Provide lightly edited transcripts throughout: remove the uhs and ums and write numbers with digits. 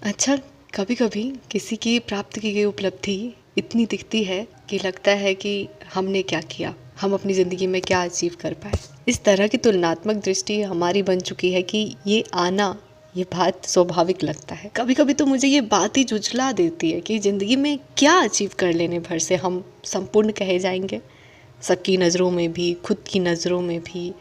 अच्छा, कभी-कभी किसी की प्राप्त की गई उपलब्धि इतनी दिखती है कि लगता है कि हमने क्या किया, हम अपनी ज़िंदगी में क्या अचीव कर पाए। इस तरह की तुलनात्मक दृष्टि हमारी बन चुकी है कि ये आना, ये बात स्वाभाविक लगता है। कभी-कभी तो मुझे ये बात ही झुझला देती है कि ज़िंदगी में क्या अचीव कर लेने भर से हम संपूर्ण कहे जाएंगे। सबकी नज़रों में भी, खुद की नज़रों में भी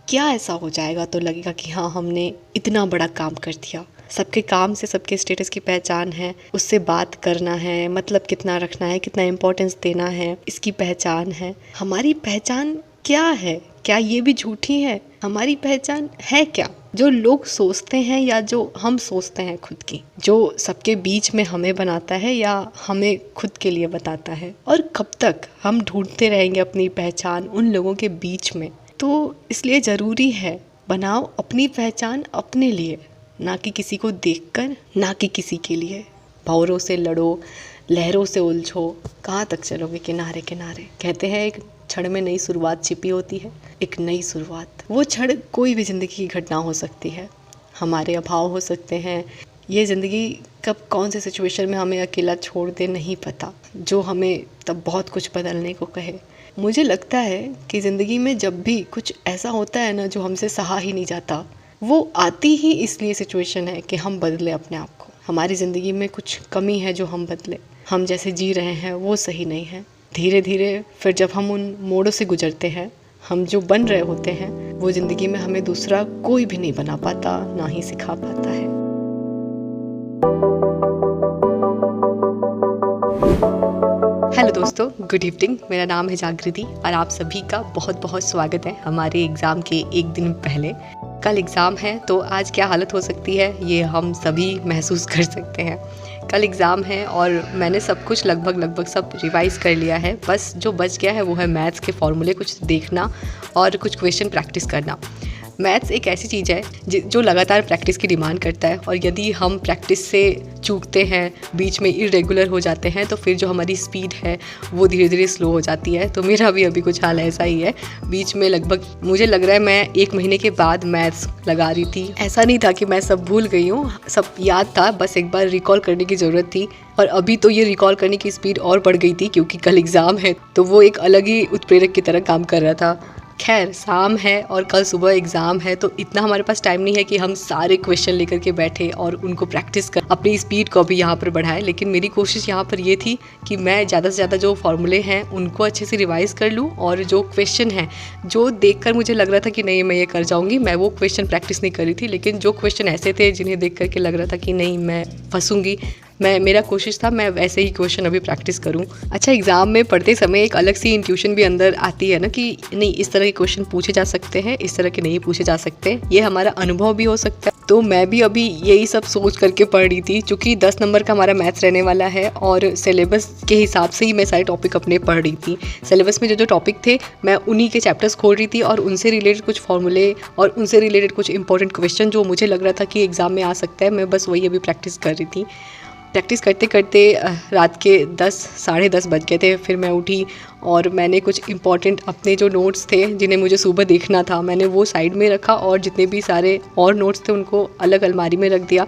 क्या ऐसा हो जाएगा तो लगेगा कि हाँ, हमने इतना बड़ा काम कर दिया। सबके काम से सबके स्टेटस की पहचान है, उससे बात करना है, मतलब कितना रखना है, कितना इम्पोर्टेंस देना है, इसकी पहचान है। हमारी पहचान क्या है? क्या ये भी झूठी है? हमारी पहचान है क्या? जो लोग सोचते हैं या जो हम सोचते हैं खुद की, जो सबके बीच में हमें बनाता है या हमें खुद के लिए बताता है? और कब तक हम ढूंढते रहेंगे अपनी पहचान उन लोगों के बीच में? तो इसलिए ज़रूरी है, बनाओ अपनी पहचान अपने लिए, ना कि किसी को देखकर, ना कि किसी के लिए। भंवरों से लड़ो, लहरों से उलझो, कहाँ तक चलोगे किनारे किनारे। कहते हैं एक क्षण में नई शुरुआत छिपी होती है, एक नई शुरुआत। वो क्षण कोई भी ज़िंदगी की घटना हो सकती है, हमारे अभाव हो सकते हैं। ये ज़िंदगी कब कौन से सिचुएशन में हमें अकेला छोड़ दे नहीं पता, जो हमें तब बहुत कुछ बदलने को कहे। मुझे लगता है कि ज़िंदगी में जब भी कुछ ऐसा होता है ना जो हमसे सहा ही नहीं जाता, वो आती ही इसलिए सिचुएशन है कि हम बदले अपने आप को। हमारी ज़िंदगी में कुछ कमी है जो हम बदले। हम जैसे जी रहे हैं वो सही नहीं है। धीरे धीरे फिर जब हम उन मोड़ों से गुजरते हैं, हम जो बन रहे होते हैं वो ज़िंदगी में हमें दूसरा कोई भी नहीं बना पाता, ना ही सिखा पाता है। हेलो दोस्तों, गुड इवनिंग। मेरा नाम है जागृति और आप सभी का बहुत बहुत स्वागत है हमारे एग्ज़ाम के एक दिन पहले। कल एग्ज़ाम है तो आज क्या हालत हो सकती है ये हम सभी महसूस कर सकते हैं। कल एग्ज़ाम है और मैंने सब कुछ लगभग सब रिवाइज़ कर लिया है। बस जो बच गया है वो है मैथ्स के फॉर्मूले कुछ देखना और कुछ क्वेश्चन प्रैक्टिस करना। मैथ्स एक ऐसी चीज़ है जो लगातार प्रैक्टिस की डिमांड करता है, और यदि हम प्रैक्टिस से चूकते हैं, बीच में इरेगुलर हो जाते हैं, तो फिर जो हमारी स्पीड है वो धीरे धीरे स्लो हो जाती है। तो मेरा भी अभी कुछ हाल ऐसा ही है। बीच में लगभग मुझे लग रहा है मैं 1 महीने के बाद मैथ्स लगा रही थी। ऐसा नहीं था कि मैं सब भूल गई हूँ, सब याद था, बस एक बार रिकॉल करने की ज़रूरत थी। और अभी तो ये रिकॉल करने की स्पीड और बढ़ गई थी क्योंकि कल एग्ज़ाम है, तो वो एक अलग ही उत्प्रेरक की तरह काम कर रहा था। खैर, शाम है और कल सुबह एग्ज़ाम है, तो इतना हमारे पास टाइम नहीं है कि हम सारे क्वेश्चन लेकर के बैठे और उनको प्रैक्टिस कर अपनी स्पीड को भी यहाँ पर बढ़ाएं। लेकिन मेरी कोशिश यहाँ पर ये थी कि मैं ज़्यादा से ज़्यादा जो फॉर्मूले हैं उनको अच्छे से रिवाइज़ कर लूँ, और जो क्वेश्चन हैं जो देखकर मुझे लग रहा था कि नहीं मैं ये कर जाऊँगी, मैं वो क्वेश्चन प्रैक्टिस नहीं करी थी। लेकिन जो क्वेश्चन ऐसे थे जिन्हें देख करके लग रहा था कि नहीं मैं फंसूँगी, मेरा कोशिश था मैं वैसे ही क्वेश्चन अभी प्रैक्टिस करूं। अच्छा, एग्ज़ाम में पढ़ते समय एक अलग सी इंट्यूशन भी अंदर आती है ना कि नहीं इस तरह के क्वेश्चन पूछे जा सकते हैं, इस तरह के नहीं पूछे जा सकते। ये हमारा अनुभव भी हो सकता है। तो मैं भी अभी यही सब सोच करके पढ़ रही थी, क्योंकि 10 नंबर का हमारा मैथ्स रहने वाला है और सिलेबस के हिसाब से ही मैं सारे टॉपिक अपने पढ़ रही थी। सिलेबस में जो टॉपिक थे मैं उन्हीं के चैप्टर्स खोल रही थी और उनसे रिलेटेड कुछ फॉर्मूले और उनसे रिलेटेड कुछ इंपॉर्टेंट क्वेश्चन जो मुझे लग रहा था कि एग्ज़ाम में आ सकता है, मैं बस वही अभी प्रैक्टिस कर रही थी। प्रैक्टिस करते करते रात के 10 साढ़े 10 बज गए थे। फिर मैं उठी और मैंने कुछ इम्पॉर्टेंट अपने जो नोट्स थे जिन्हें मुझे सुबह देखना था, मैंने वो साइड में रखा और जितने भी सारे और नोट्स थे उनको अलग अलमारी में रख दिया।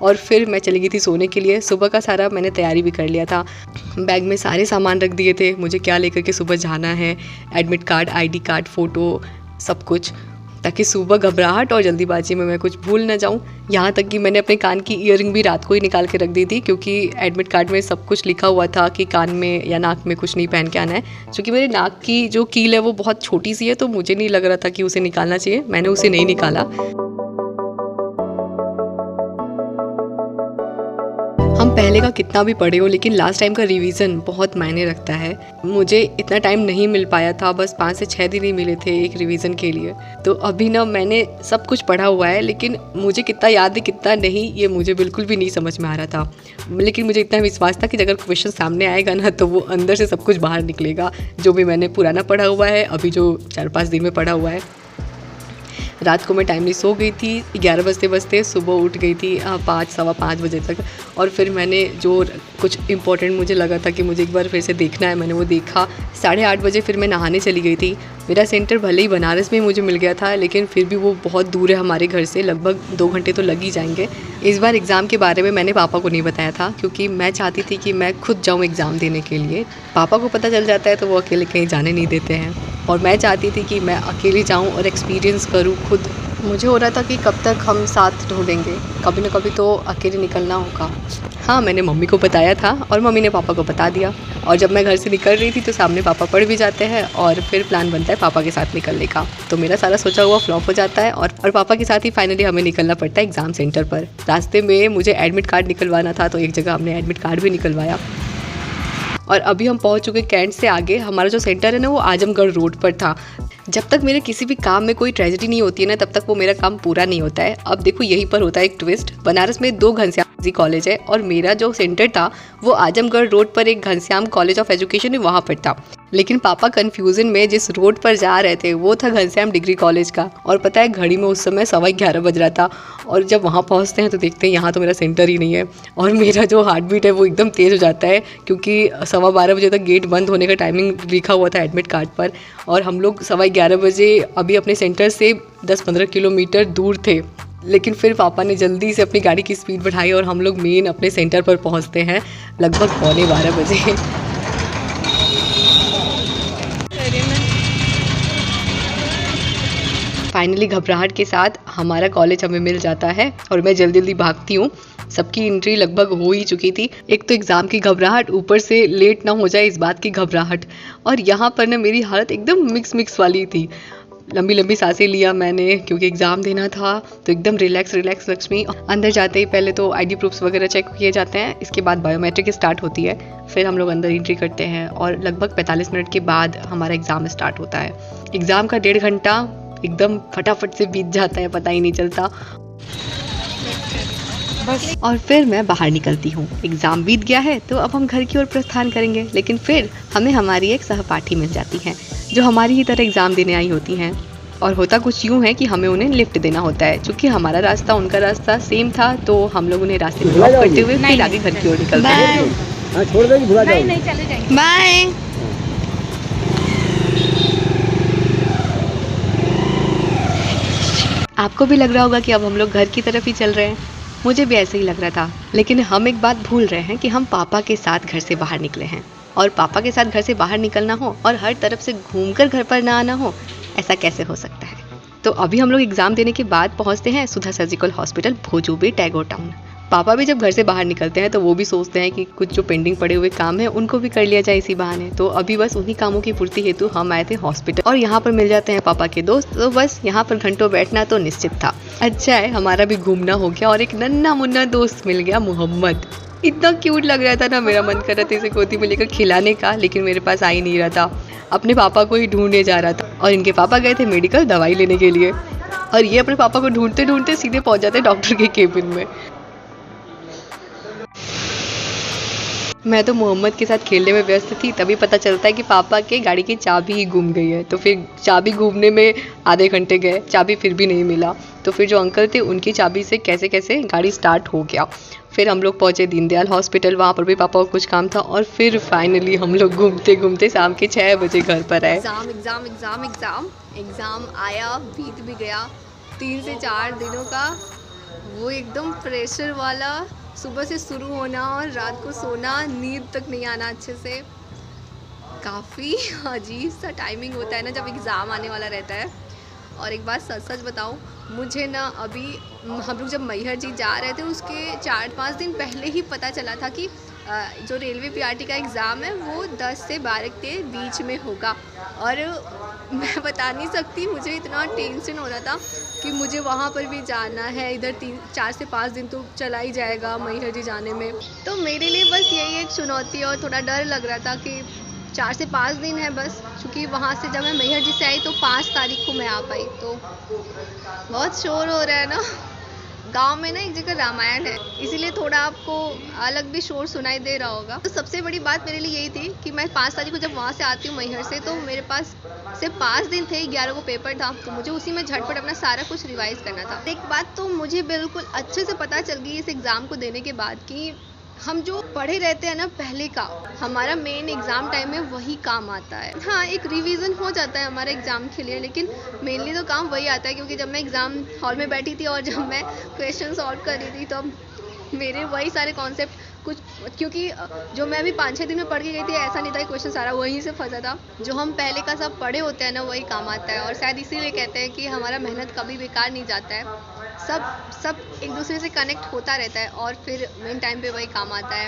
और फिर मैं चली गई थी सोने के लिए। सुबह का सारा मैंने तैयारी भी कर लिया था, बैग में सारे सामान रख दिए थे, मुझे क्या लेकर के सुबह जाना है, admit card, ID card, photo, सब कुछ, ताकि सुबह घबराहट और जल्दीबाजी में मैं कुछ भूल ना जाऊं। यहाँ तक कि मैंने अपने कान की ईयरिंग भी रात को ही निकाल के रख दी थी, क्योंकि एडमिट कार्ड में सब कुछ लिखा हुआ था कि कान में या नाक में कुछ नहीं पहन के आना है। क्योंकि मेरे नाक की जो कील है वो बहुत छोटी सी है, तो मुझे नहीं लग रहा था कि उसे निकालना चाहिए, मैंने उसे नहीं निकाला। हम पहले का कितना भी पढ़े हो, लेकिन लास्ट टाइम का रिवीजन बहुत मायने रखता है। मुझे इतना टाइम नहीं मिल पाया था, बस 5 से 6 दिन ही मिले थे एक रिवीजन के लिए। तो अभी ना मैंने सब कुछ पढ़ा हुआ है, लेकिन मुझे कितना याद है कितना नहीं ये मुझे बिल्कुल भी नहीं समझ में आ रहा था। लेकिन मुझे इतना विश्वास था कि अगर क्वेश्चन सामने आएगा ना तो वो अंदर से सब कुछ बाहर निकलेगा, जो भी मैंने पुराना पढ़ा हुआ है, अभी जो 4-5 दिन में पढ़ा हुआ है। रात को मैं टाइमली सो गई थी, 11 बजते बजते सुबह उठ गई थी 5 सवा 5 बजे तक। और फिर मैंने जो कुछ इम्पोर्टेंट मुझे लगा था कि मुझे एक बार फिर से देखना है, मैंने वो देखा। 8:30 बजे फिर मैं नहाने चली गई थी। मेरा सेंटर भले ही बनारस में मुझे मिल गया था, लेकिन फिर भी वो बहुत दूर है हमारे घर से, लगभग 2 घंटे तो लग ही जाएंगे। इस बार एग्ज़ाम के बारे में मैंने पापा को नहीं बताया था, क्योंकि मैं चाहती थी कि मैं खुद जाऊँ एग्ज़ाम देने के लिए। पापा को पता चल जाता है तो वो अकेले कहीं जाने नहीं देते हैं, और मैं चाहती थी कि मैं अकेले जाऊँ और एक्सपीरियंस करूँ खुद। मुझे हो रहा था कि कब तक हम साथ ढूंढेंगे, कभी ना कभी तो अकेले निकलना होगा। हाँ, मैंने मम्मी को बताया था और मम्मी ने पापा को बता दिया। और जब मैं घर से निकल रही थी तो सामने पापा पढ़ भी जाते हैं, और फिर प्लान बनता है पापा के साथ निकलने का। तो मेरा सारा सोचा हुआ फ्लॉप हो जाता है, और पापा के साथ ही फाइनली हमें निकलना पड़ता है एग्ज़ाम सेंटर पर। रास्ते में मुझे एडमिट कार्ड निकलवाना था, तो एक जगह हमने एडमिट कार्ड भी निकलवाया। और अभी हम पहुंच चुके कैंट से आगे। हमारा जो सेंटर है ना, वो आजमगढ़ रोड पर था। जब तक मेरे किसी भी काम में कोई ट्रेजेडी नहीं होती है ना, तब तक वो मेरा काम पूरा नहीं होता है। अब देखो, यहीं पर होता है एक ट्विस्ट। बनारस में 2 घनश्याम कॉलेज है, और मेरा जो सेंटर था वो आजमगढ़ रोड पर एक घनश्याम कॉलेज ऑफ एजुकेशन है, वहाँ पर था। लेकिन पापा कन्फ्यूजन में जिस रोड पर जा रहे थे वो था घनश्याम डिग्री कॉलेज का। और पता है, घड़ी में उस समय 11:15 बज रहा था, और जब वहाँ पहुँचते हैं तो देखते हैं यहाँ तो मेरा सेंटर ही नहीं है। और मेरा जो हार्ट बीट है वो एकदम तेज़ हो जाता है, क्योंकि 12:15 बजे तक गेट बंद होने का टाइमिंग लिखा हुआ था एडमिट कार्ड पर, और हम लोग 11:15 बजे अभी अपने सेंटर से 10-15 किलोमीटर दूर थे। लेकिन फिर पापा ने जल्दी से अपनी गाड़ी की स्पीड बढ़ाई, और हम लोग मेन अपने सेंटर पर पहुंचते हैं लगभग 11:15 बजे। फाइनली घबराहट के साथ हमारा कॉलेज हमें मिल जाता है, और मैं जल्दी जल्दी भागती हूँ। सबकी एंट्री लगभग हो ही चुकी थी। एक तो एग्ज़ाम की घबराहट, ऊपर से लेट ना हो जाए इस बात की घबराहट, और यहाँ पर ना मेरी हालत एकदम मिक्स वाली थी। लंबी लंबी सांसें लिया मैंने, क्योंकि एग्ज़ाम देना था, तो एकदम रिलैक्स लक्ष्मी। अंदर जाते ही पहले तो आईडी प्रूफ्स वगैरह चेक किए जाते हैं, इसके बाद बायोमेट्रिक स्टार्ट होती है। फिर हम लोग अंदर एंट्री करते हैं, और लगभग 45 मिनट के बाद हमारा एग्ज़ाम स्टार्ट होता है। एग्ज़ाम का 1.5 घंटा एकदम फटाफट से बीत जाता है, पता ही नहीं चलता बस। और फिर मैं बाहर निकलती हूँ। एग्ज़ाम बीत गया है, तो अब हम घर की ओर प्रस्थान करेंगे। लेकिन फिर हमें हमारी एक सहपाठी मिल जाती है, जो हमारी ही तरह एग्ज़ाम देने आई होती हैं। और होता कुछ यूँ है कि हमें उन्हें लिफ्ट देना होता है। चूँकि हमारा रास्ता उनका रास्ता सेम था, तो हम लोग उन्हें रास्ते में ड्रॉप करते हुए फिर आगे घर की ओर निकलते हैं। बाय। आपको भी लग रहा होगा कि अब हम लोग घर की तरफ ही चल रहे हैं। मुझे भी ऐसे ही लग रहा था, लेकिन हम एक बात भूल रहे हैं कि हम पापा के साथ घर से बाहर निकले हैं। और पापा के साथ घर से बाहर निकलना हो और हर तरफ से घूमकर घर पर ना आना हो, ऐसा कैसे हो सकता है। तो अभी हम लोग एग्ज़ाम देने के बाद पहुंचते हैं सुधा सर्जिकल हॉस्पिटल, भोजूबी, टैगोर टाउन। पापा भी जब घर से बाहर निकलते हैं तो वो भी सोचते हैं कि कुछ जो पेंडिंग पड़े हुए काम है उनको भी कर लिया जाए इसी बहाने। तो अभी बस उन्हीं कामों की पूर्ति हेतु हम आए थे हॉस्पिटल, और यहाँ पर मिल जाते हैं पापा के दोस्त। तो बस यहाँ पर घंटों बैठना तो निश्चित था। अच्छा है, हमारा भी घूमना हो गया, और एक नन्हा मुन्ना दोस्त मिल गया, मोहम्मद। इतना क्यूट लग रहा था ना, मेरा मन कर रहा था इसे गोदी में लेकर खिलाने का, लेकिन मेरे पास आ ही नहीं रहा था। अपने पापा को ही ढूंढने जा रहा था, और इनके पापा गए थे मेडिकल दवाई लेने के लिए, और ये अपने पापा को ढूंढते ढूंढते सीधे पहुंच जाते डॉक्टर के केबिन में। मैं तो मोहम्मद के साथ खेलने में व्यस्त थी, तभी पता चलता है कि पापा के गाड़ी की चाबी ही गुम गई है। तो फिर चाबी घूमने में आधे घंटे गए, चाबी फिर भी नहीं मिला। तो फिर जो अंकल थे उनकी चाबी से कैसे कैसे गाड़ी स्टार्ट हो गया। फिर हम लोग पहुंचे दीनदयाल हॉस्पिटल, वहाँ पर भी पापा को कुछ काम था, और फिर फाइनली हम लोग घूमते घूमते शाम के 6 बजे घर पर आए। एग्ज़ाम आया, बीत भी गया। 3 से 4 दिनों का वो एकदम प्रेशर वाला, सुबह से शुरू होना और रात को सोना, नींद तक नहीं आना अच्छे से। काफ़ी अजीब सा टाइमिंग होता है ना जब एग्ज़ाम आने वाला रहता है। और एक बात सच बताऊँ, मुझे ना अभी हम लोग जब मैहर जी जा रहे थे उसके 4-5 दिन पहले ही पता चला था कि जो रेलवे पीआरटी का एग्ज़ाम है वो 10 से 12 के बीच में होगा। और मैं बता नहीं सकती, मुझे इतना टेंशन हो रहा था कि मुझे वहाँ पर भी जाना है। इधर 4 से 5 दिन तो चला ही जाएगा मैहर जी जाने में। तो मेरे लिए बस यही एक चुनौती और थोड़ा डर लग रहा था कि 4 से 5 दिन है बस। क्योंकि वहाँ से जब मैं मैहर जी से आई तो 5 तारीख को मैं आ पाई। तो बहुत शोर हो रहा है ना गांव में ना, एक जगह रामायण है, इसीलिए थोड़ा आपको अलग भी शोर सुनाई दे रहा होगा। तो सबसे बड़ी बात मेरे लिए यही थी कि मैं 5 तारीख को जब वहाँ से आती हूँ मैहर से, तो मेरे पास सिर्फ 5 दिन थे, 11 को पेपर था, तो मुझे उसी में झटपट अपना सारा कुछ रिवाइज़ करना था। एक बात तो मुझे बिल्कुल अच्छे से पता चल गई इस एग्ज़ाम को देने के बाद कि हम जो पढ़े रहते हैं ना पहले का, हमारा मेन एग्ज़ाम टाइम में वही काम आता है। हाँ, एक रिवीजन हो जाता है हमारे एग्ज़ाम के लिए, लेकिन मेनली तो काम वही आता है, क्योंकि जब मैं एग्ज़ाम हॉल में बैठी थी और जब मैं क्वेश्चन सॉल्व कर रही थी, तो मेरे वही सारे कॉन्सेप्ट कुछ, क्योंकि जो मैं अभी 5-6 दिन में पढ़ के गई थी, ऐसा नहीं था कि क्वेश्चन सारा वहीं से फंसा था। जो हम पहले का सब पढ़े होते हैं ना, वही काम आता है, और शायद इसीलिए कहते हैं कि हमारा मेहनत कभी बेकार नहीं जाता है। सब सब एक दूसरे से कनेक्ट होता रहता है और फिर मेन टाइम पे वही काम आता है।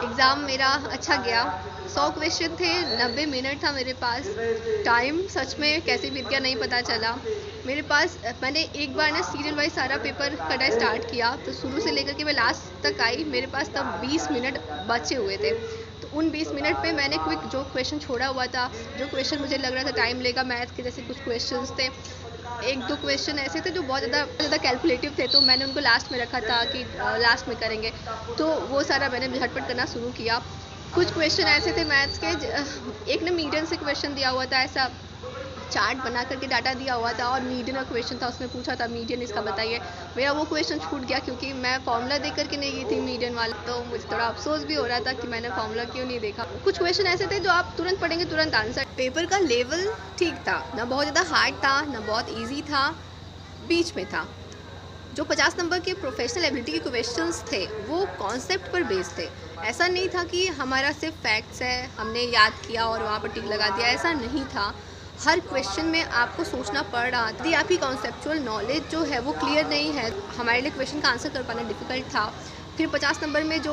एग्ज़ाम मेरा अच्छा गया। 100 क्वेश्चन थे, 90 मिनट था मेरे पास। टाइम सच में कैसे बीत गया नहीं पता चला। मेरे पास मैंने एक बार ना सीरियल वाइज सारा पेपर करना स्टार्ट किया, तो शुरू से लेकर के मैं लास्ट तक आई, मेरे पास तब 20 मिनट बचे हुए थे। तो उन 20 मिनट पे मैंने क्विक जो क्वेश्चन छोड़ा हुआ था, जो क्वेश्चन मुझे लग रहा था टाइम लेगा, मैथ के जैसे कुछ क्वेश्चंस थे, 1-2 क्वेश्चन ऐसे थे जो बहुत ज़्यादा कैलकुलेटिव थे, तो मैंने उनको लास्ट में रखा था कि लास्ट में करेंगे। तो वो सारा मैंने झटपट करना शुरू किया। कुछ क्वेश्चन ऐसे थे मैथ्स के, एक ना मीडियन से क्वेश्चन दिया हुआ था, ऐसा चार्ट बना करके डाटा दिया हुआ था, और मीडियन का क्वेश्चन था, उसमें पूछा था मीडियन इसका बताइए। मेरा वो क्वेश्चन छूट गया क्योंकि मैं फॉर्मूला देख करके नहीं गई थी मीडियन वाला, तो मुझे थोड़ा अफसोस भी हो रहा था कि मैंने फॉर्मूला क्यों नहीं देखा। कुछ क्वेश्चन ऐसे थे जो आप तुरंत पढ़ेंगे तुरंत आंसर। पेपर का लेवल ठीक था, ना बहुत ज़्यादा हार्ड था ना बहुत ईजी था, बीच में था। जो 50 नंबर के प्रोफेशनल एबिलिटी के क्वेश्चंस थे वो कॉन्सेप्ट पर बेस्ड थे। ऐसा नहीं था कि हमारा सिर्फ फैक्ट्स है, हमने याद किया और वहाँ पर टिक लगा दिया, ऐसा नहीं था। हर क्वेश्चन में आपको सोचना पड़ रहा था। यदि आपकी कॉन्सेप्चुअल नॉलेज जो है वो क्लियर नहीं है, हमारे लिए क्वेश्चन का आंसर कर पाना डिफ़िकल्ट था। फिर 50 नंबर में जो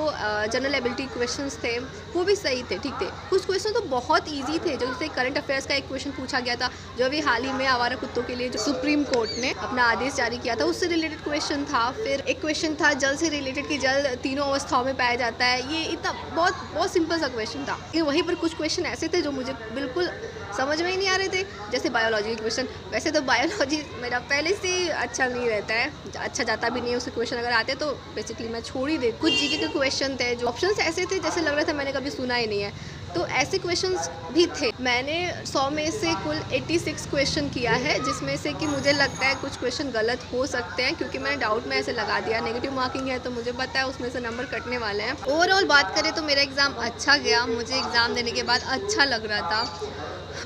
जनरल एबिलिटी क्वेश्चंस थे वो भी सही थे, ठीक थे। कुछ क्वेश्चन तो बहुत इजी थे, जैसे करंट अफेयर्स का एक क्वेश्चन पूछा गया था, जो अभी हाल ही में आवारा कुत्तों के लिए जो सुप्रीम कोर्ट ने अपना आदेश जारी किया था, उससे रिलेटेड क्वेश्चन था। फिर एक क्वेश्चन था जल से रिलेटेड कि जल तीनों अवस्थाओं में पाया जाता है। ये इतना बहुत बहुत सिंपल सा क्वेश्चन था, लेकिन वहीं पर कुछ क्वेश्चन ऐसे थे जो मुझे बिल्कुल समझ में ही नहीं आ रहे थे, जैसे बायोलॉजी के क्वेश्चन। वैसे तो बायोलॉजी मेरा पहले से अच्छा नहीं रहता है, अच्छा जाता भी नहीं है, उसके क्वेश्चन अगर आते तो बेसिकली मैं छोड़ ही देती। कुछ जीके के क्वेश्चन थे, जो ऑप्शंस ऐसे थे जैसे लग रहा था मैंने कभी सुना ही नहीं है, तो ऐसे क्वेश्चंस भी थे। मैंने 100 में से कुल 86 क्वेश्चन किया है, जिसमें से कि मुझे लगता है कुछ क्वेश्चन गलत हो सकते हैं, क्योंकि मैंने डाउट में ऐसे लगा दिया। नेगेटिव मार्किंग है तो मुझे पता है उसमें से नंबर कटने वाले हैं। ओवरऑल बात करें तो मेरा एग्ज़ाम अच्छा गया, मुझे एग्ज़ाम देने के बाद अच्छा लग रहा था।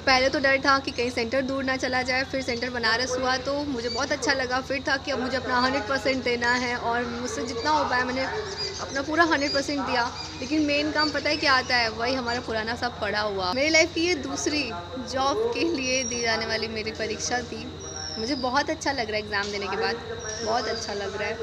पहले तो डर था कि कहीं सेंटर दूर ना चला जाए, फिर सेंटर बनारस हुआ तो मुझे बहुत अच्छा लगा। फिर था कि अब मुझे अपना 100% देना है, और मुझसे जितना हो पाया मैंने अपना पूरा 100% दिया। लेकिन मेन काम पता है क्या आता है, वही हमारा पुराना सब पड़ा हुआ। मेरी लाइफ की ये दूसरी जॉब के लिए दी जाने वाली मेरी परीक्षा थी। मुझे बहुत अच्छा लग रहा है एग्ज़ाम देने के बाद, बहुत अच्छा लग रहा है।